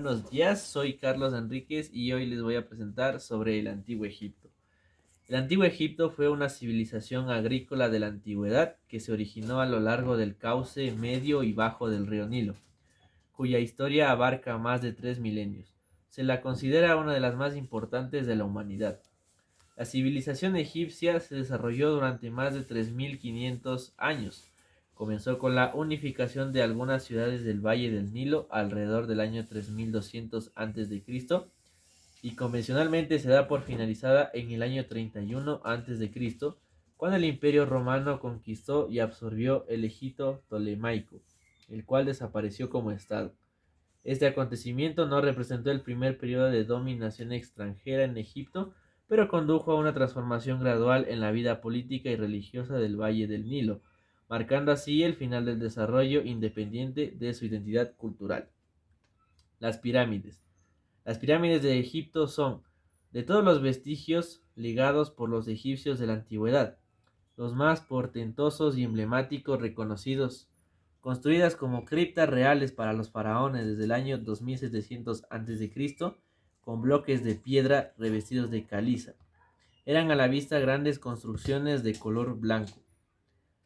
Buenos días, soy Carlos Enríquez y hoy les voy a presentar sobre el Antiguo Egipto. El Antiguo Egipto fue una civilización agrícola de la antigüedad que se originó a lo largo del cauce medio y bajo del río Nilo, cuya historia abarca más de 3 milenios. Se la considera una de las más importantes de la humanidad. La civilización egipcia se desarrolló durante más de 3500 años. Comenzó con la unificación de algunas ciudades del Valle del Nilo alrededor del año 3200 a.C. y convencionalmente se da por finalizada en el año 31 a.C., cuando el Imperio Romano conquistó y absorbió el Egipto Ptolemaico, el cual desapareció como estado. Este acontecimiento no representó el primer periodo de dominación extranjera en Egipto, pero condujo a una transformación gradual en la vida política y religiosa del Valle del Nilo, marcando así el final del desarrollo independiente de su identidad cultural. Las pirámides. Las pirámides de Egipto son, de todos los vestigios legados por los egipcios de la antigüedad, los más portentosos y emblemáticos reconocidos, construidas como criptas reales para los faraones desde el año 2700 a.C., con bloques de piedra revestidos de caliza. Eran a la vista grandes construcciones de color blanco.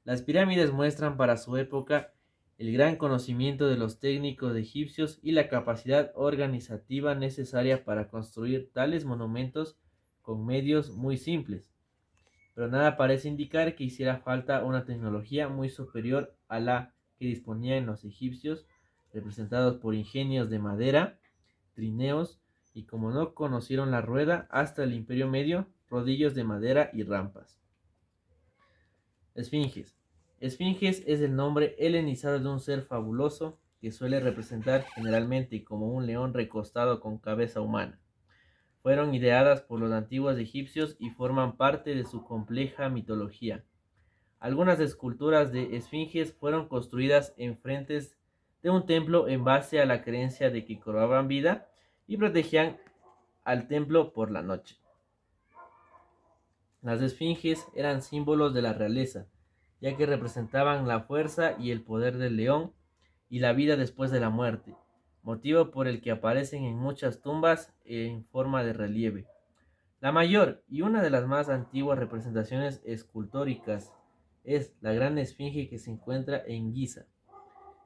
Las pirámides muestran para su época el gran conocimiento de los técnicos egipcios y la capacidad organizativa necesaria para construir tales monumentos con medios muy simples, pero nada parece indicar que hiciera falta una tecnología muy superior a la que disponían los egipcios, representados por ingenios de madera, trineos, y como no conocieron la rueda hasta el Imperio Medio, rodillos de madera y rampas. Esfinges. Esfinges es el nombre helenizado de un ser fabuloso que suele representar generalmente como un león recostado con cabeza humana. Fueron ideadas por los antiguos egipcios y forman parte de su compleja mitología. Algunas esculturas de esfinges fueron construidas en frentes de un templo en base a la creencia de que cobraban vida y protegían al templo por la noche. Las esfinges eran símbolos de la realeza, ya que representaban la fuerza y el poder del león y la vida después de la muerte, motivo por el que aparecen en muchas tumbas en forma de relieve. La mayor y una de las más antiguas representaciones escultóricas es la gran esfinge que se encuentra en Giza.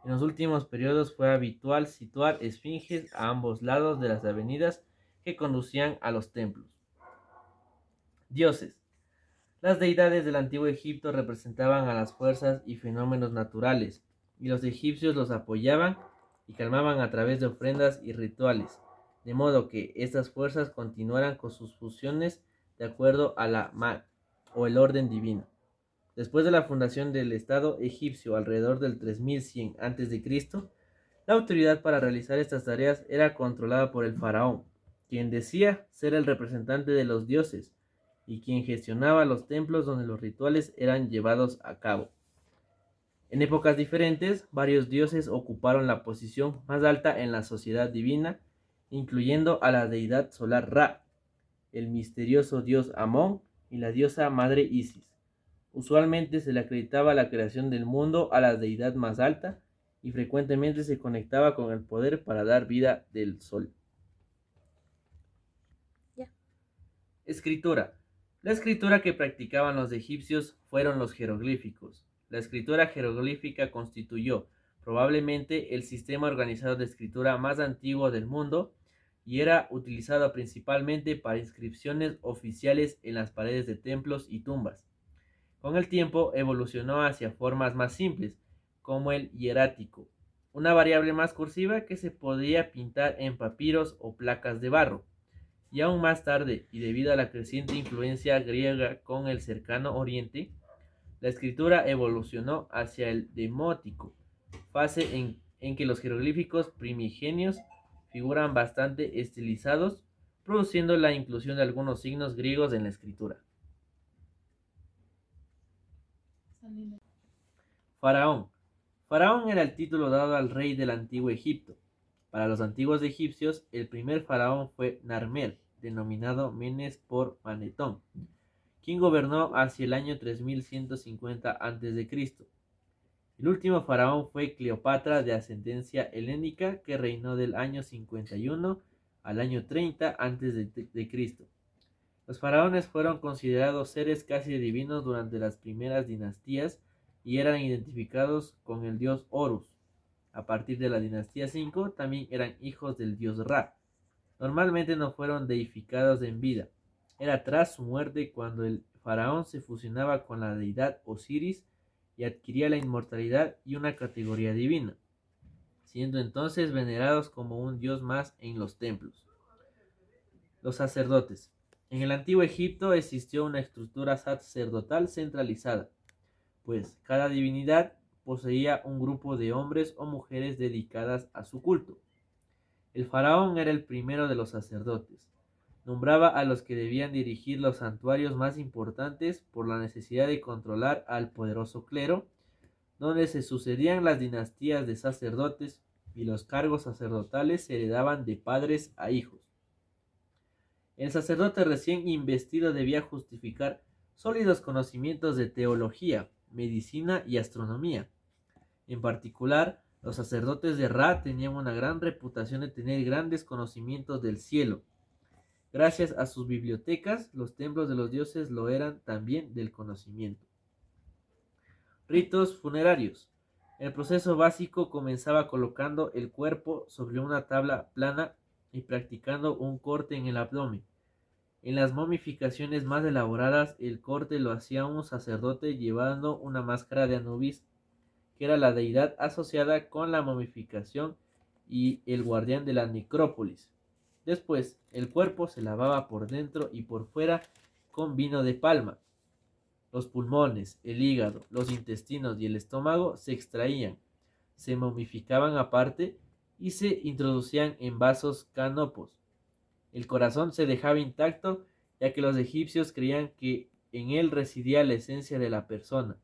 En los últimos periodos fue habitual situar esfinges a ambos lados de las avenidas que conducían a los templos. Dioses. Las deidades del antiguo Egipto representaban a las fuerzas y fenómenos naturales, y los egipcios los apoyaban y calmaban a través de ofrendas y rituales, de modo que estas fuerzas continuaran con sus funciones de acuerdo a la Ma'at o el orden divino. Después de la fundación del Estado egipcio alrededor del 3100 a.C., la autoridad para realizar estas tareas era controlada por el faraón, quien decía ser el representante de los dioses y quien gestionaba los templos donde los rituales eran llevados a cabo. En épocas diferentes, varios dioses ocuparon la posición más alta en la sociedad divina, incluyendo a la deidad solar Ra, el misterioso dios Amón y la diosa madre Isis. Usualmente se le acreditaba la creación del mundo a la deidad más alta y frecuentemente se conectaba con el poder para dar vida del sol. Escritura. La escritura que practicaban los egipcios fueron los jeroglíficos. La escritura jeroglífica constituyó probablemente el sistema organizado de escritura más antiguo del mundo y era utilizado principalmente para inscripciones oficiales en las paredes de templos y tumbas. Con el tiempo evolucionó hacia formas más simples, como el hierático, una variable más cursiva que se podía pintar en papiros o placas de barro. Y aún más tarde, y debido a la creciente influencia griega con el cercano oriente, la escritura evolucionó hacia el demótico, fase en que los jeroglíficos primigenios figuran bastante estilizados, produciendo la inclusión de algunos signos griegos en la escritura. Faraón. Faraón era el título dado al rey del antiguo Egipto. Para los antiguos egipcios, el primer faraón fue Narmer, denominado Menes por Manetón, quien gobernó hacia el año 3150 a.C. El último faraón fue Cleopatra, de ascendencia helénica, que reinó del año 51 al año 30 a.C. Los faraones fueron considerados seres casi divinos durante las primeras dinastías y eran identificados con el dios Horus. A partir de la dinastía 5 también eran hijos del dios Ra. Normalmente no fueron deificados en vida. Era tras su muerte cuando el faraón se fusionaba con la deidad Osiris y adquiría la inmortalidad y una categoría divina, siendo entonces venerados como un dios más en los templos. Los sacerdotes. En el antiguo Egipto existió una estructura sacerdotal centralizada, pues cada divinidad poseía un grupo de hombres o mujeres dedicadas a su culto. El faraón era el primero de los sacerdotes. Nombraba a los que debían dirigir los santuarios más importantes por la necesidad de controlar al poderoso clero, donde se sucedían las dinastías de sacerdotes y los cargos sacerdotales se heredaban de padres a hijos. El sacerdote recién investido debía justificar sólidos conocimientos de teología, medicina y astronomía. En particular, los sacerdotes de Ra tenían una gran reputación de tener grandes conocimientos del cielo. Gracias a sus bibliotecas, los templos de los dioses lo eran también del conocimiento. Ritos funerarios. El proceso básico comenzaba colocando el cuerpo sobre una tabla plana y practicando un corte en el abdomen. En las momificaciones más elaboradas, el corte lo hacía un sacerdote llevando una máscara de Anubis, que era la deidad asociada con la momificación y el guardián de la necrópolis. Después, el cuerpo se lavaba por dentro y por fuera con vino de palma. Los pulmones, el hígado, los intestinos y el estómago se extraían, se momificaban aparte y se introducían en vasos canopos. El corazón se dejaba intacto, ya que los egipcios creían que en él residía la esencia de la persona.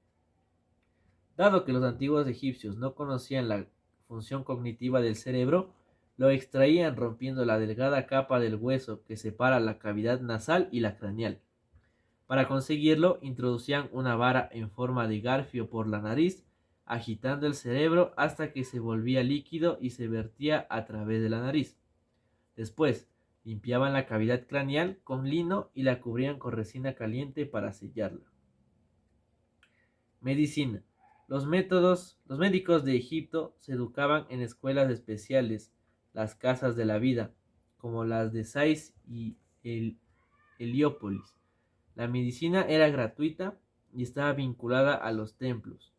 Dado que los antiguos egipcios no conocían la función cognitiva del cerebro, lo extraían rompiendo la delgada capa del hueso que separa la cavidad nasal y la craneal. Para conseguirlo, introducían una vara en forma de garfio por la nariz, agitando el cerebro hasta que se volvía líquido y se vertía a través de la nariz. Después, limpiaban la cavidad craneal con lino y la cubrían con resina caliente para sellarla. Medicina. Los médicos de Egipto se educaban en escuelas especiales, las casas de la vida, como las de Sais y Heliópolis. La medicina era gratuita y estaba vinculada a los templos.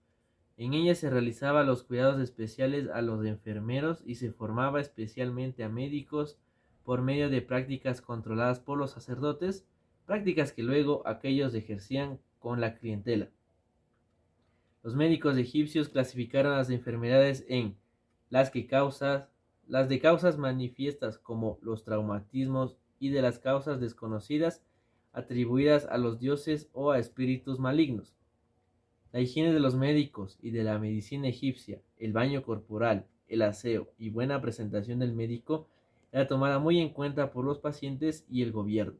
En ella se realizaban los cuidados especiales a los enfermeros y se formaba especialmente a médicos por medio de prácticas controladas por los sacerdotes, prácticas que luego aquellos ejercían con la clientela. Los médicos egipcios clasificaron las enfermedades en las de causas manifiestas como los traumatismos y de las causas desconocidas atribuidas a los dioses o a espíritus malignos. La higiene de los médicos y de la medicina egipcia, el baño corporal, el aseo y buena presentación del médico era tomada muy en cuenta por los pacientes y el gobierno.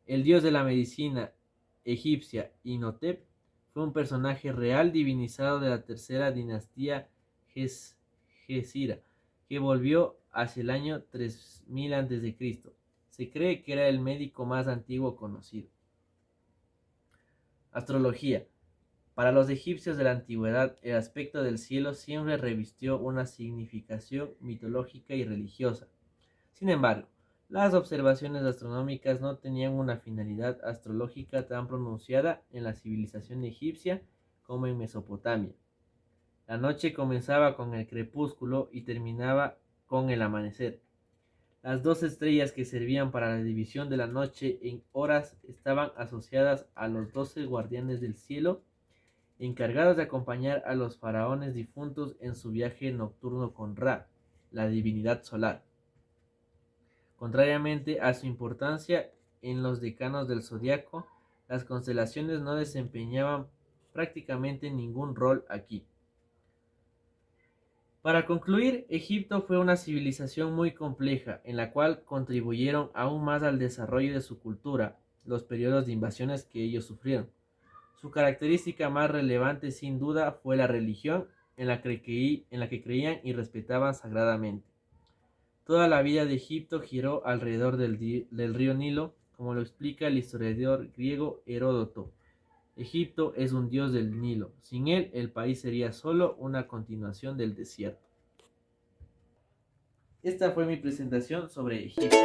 El dios de la medicina egipcia, Imhotep, fue un personaje real divinizado de la tercera dinastía Gesira, que volvió hacia el año 3000 a.C. Se cree que era el médico más antiguo conocido. Astrología. Para los egipcios de la antigüedad, el aspecto del cielo siempre revistió una significación mitológica y religiosa. Sin embargo, las observaciones astronómicas no tenían una finalidad astrológica tan pronunciada en la civilización egipcia como en Mesopotamia. La noche comenzaba con el crepúsculo y terminaba con el amanecer. Las dos estrellas que servían para la división de la noche en horas estaban asociadas a los 12 guardianes del cielo, encargados de acompañar a los faraones difuntos en su viaje nocturno con Ra, la divinidad solar. Contrariamente a su importancia en los decanos del zodiaco, las constelaciones no desempeñaban prácticamente ningún rol aquí. Para concluir, Egipto fue una civilización muy compleja, en la cual contribuyeron aún más al desarrollo de su cultura los periodos de invasiones que ellos sufrieron. Su característica más relevante sin duda fue la religión en la que creían y respetaban sagradamente. Toda la vida de Egipto giró alrededor del río Nilo, como lo explica el historiador griego Heródoto. Egipto es un dios del Nilo. Sin él, el país sería solo una continuación del desierto. Esta fue mi presentación sobre Egipto.